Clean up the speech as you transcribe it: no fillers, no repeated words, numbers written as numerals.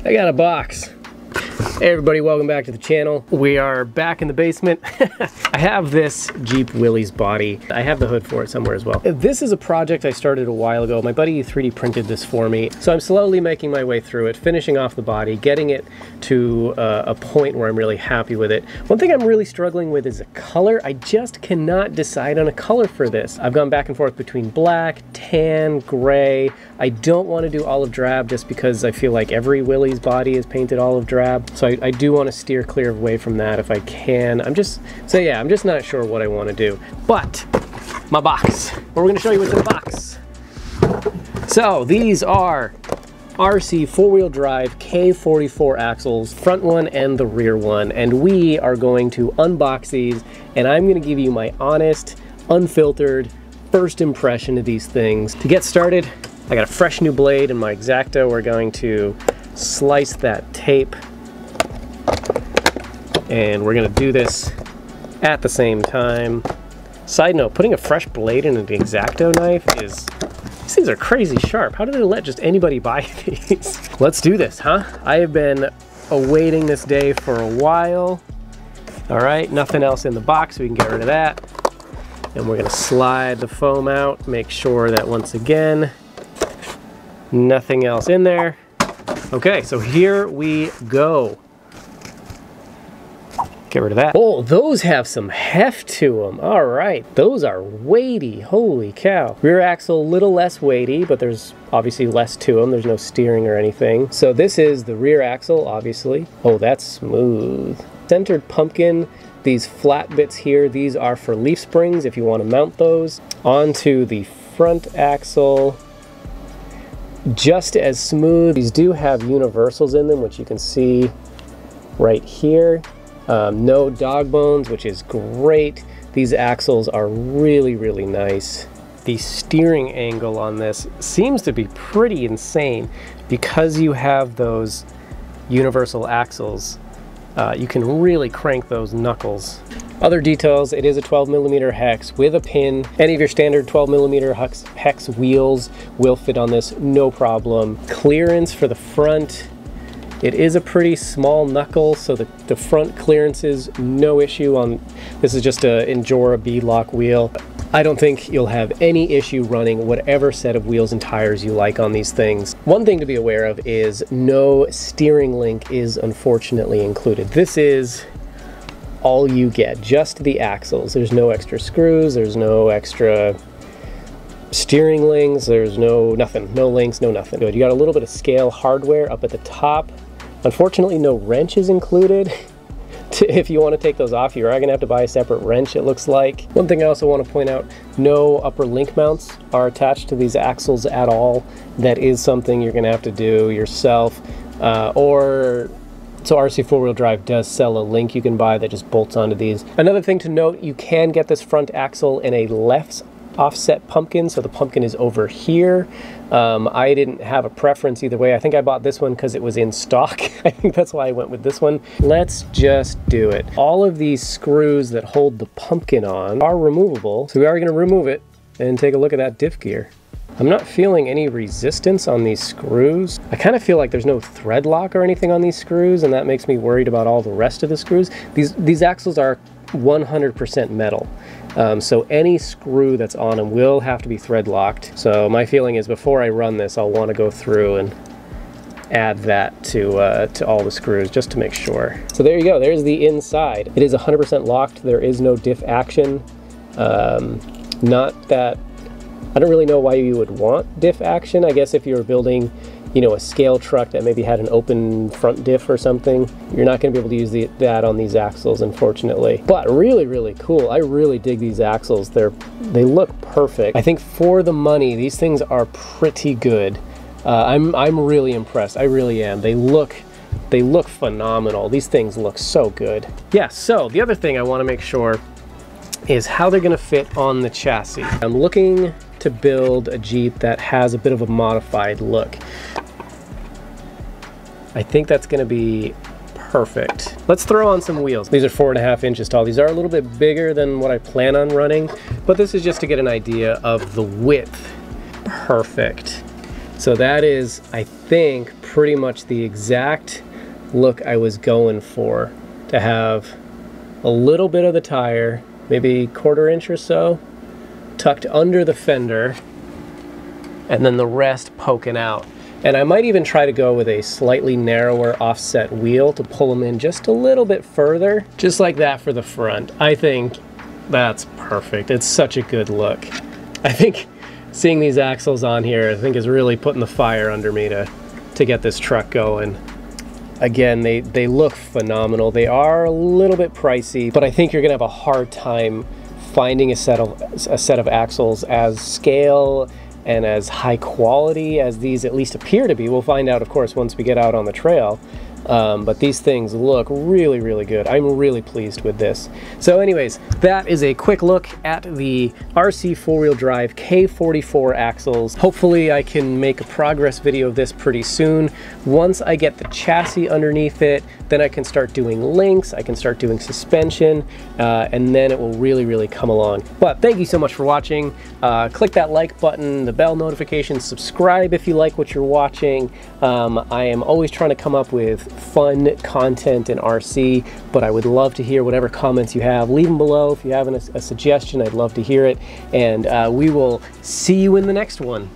I got a box. Hey everybody, welcome back to the channel. We are back in the basement. I have this Jeep Willys body. I have the hood for it somewhere as well. This is a project I started a while ago. My buddy 3D printed this for me. So I'm slowly making my way through it, finishing off the body, getting it to a point where I'm really happy with it. One thing I'm really struggling with is a color. I just cannot decide on a color for this. I've gone back and forth between black, tan, gray. I don't want to do olive drab just because I feel like every Willys body is painted olive drab. So I do want to steer clear away from that if I can. I'm just not sure what I want to do. But my box. We're going to show you what's in the box. So these are RC4 drive K44 axles, front one and the rear one. And we are going to unbox these, and I'm going to give you my honest, unfiltered first impression of these things. To get started, I got a fresh new blade in my X-Acto. We're going to slice that tape, and we're gonna do this at the same time. Side note, putting a fresh blade in an X-Acto knife these things are crazy sharp. How do they let just anybody buy these? Let's do this, huh? I have been awaiting this day for a while. All right, nothing else in the box, so we can get rid of that. And we're gonna slide the foam out, make sure that once again, nothing else in there. Okay, so here we go. Get rid of that. Oh, those have some heft to them. All right, those are weighty, holy cow. Rear axle, a little less weighty, but there's obviously less to them. There's no steering or anything. So this is the rear axle, obviously. Oh, that's smooth. Centered pumpkin, these flat bits here, these are for leaf springs if you want to mount those. Onto the front axle. Just as smooth. These do have universals in them, which you can see right here. No dog bones, which is great. These axles are really, really nice. The steering angle on this seems to be pretty insane. Because you have those universal axles, you can really crank those knuckles. Other details, it is a 12mm hex with a pin. Any of your standard 12mm hex wheels will fit on this, no problem. Clearance for the front. It is a pretty small knuckle, so the front clearance is no issue on, this is just a Endura B-lock wheel. I don't think you'll have any issue running whatever set of wheels and tires you like on these things. One thing to be aware of is no steering link is unfortunately included. This is all you get, just the axles. There's no extra screws, there's no extra steering links, there's nothing, no links, no nothing. Good. You got a little bit of scale hardware up at the top. Unfortunately, no wrench is included. If you want to take those off, you are going to have to buy a separate wrench, it looks like. One thing I also want to point out, no upper link mounts are attached to these axles at all. That is something you're going to have to do yourself. So RC4 drive does sell a link you can buy that just bolts onto these. Another thing to note, you can get this front axle in a left offset pumpkin, so the pumpkin is over here. I didn't have a preference either way. I think I bought this one because it was in stock. I think that's why I went with this one. Let's just do it. All of these screws that hold the pumpkin on are removable, so we are going to remove it and take a look at that diff gear. I'm not feeling any resistance on these screws. I kind of feel like there's no thread lock or anything on these screws, and that makes me worried about all the rest of the screws. These axles are 100% metal. So any screw that's on them will have to be thread locked. So my feeling is before I run this, I'll want to go through and add that to all the screws just to make sure. So there you go, there's the inside. It is 100% locked, there is no diff action. Not that, I don't really know why you would want diff action. I guess if you were building, you know, a scale truck that maybe had an open front diff or something, you're not going to be able to use that on these axles, unfortunately. But really, really cool. I really dig these axles. They look perfect. I think for the money, these things are pretty good. I'm really impressed. I really am. They look phenomenal. These things look so good. Yeah, so the other thing I want to make sure is how they're going to fit on the chassis. I'm looking to build a Jeep that has a bit of a modified look. I think that's going to be perfect. Let's throw on some wheels. These are 4.5 inches tall. These are a little bit bigger than what I plan on running, but this is just to get an idea of the width. Perfect. So that is, I think, pretty much the exact look I was going for, to have a little bit of the tire, maybe 1/4 inch or so, tucked under the fender, and then the rest poking out. And I might even try to go with a slightly narrower offset wheel to pull them in just a little bit further, just like that for the front. I think that's perfect. It's such a good look. I think seeing these axles on here, I think is really putting the fire under me to get this truck going. Again, they look phenomenal. They are a little bit pricey, but I think you're gonna have a hard time finding a set of axles as scale and as high quality as these at least appear to be. We'll find out, of course, once we get out on the trail. But these things look really, really good. I'm really pleased with this. So anyways, that is a quick look at the RC 4-wheel drive K44 axles. Hopefully I can make a progress video of this pretty soon. Once I get the chassis underneath it, then I can start doing links, I can start doing suspension, and then it will really, really come along. But thank you so much for watching. Click that like button, the bell notification, subscribe if you like what you're watching. I am always trying to come up with fun content in RC, but I would love to hear whatever comments you have. Leave them below if you have a suggestion. I'd love to hear it, and we will see you in the next one.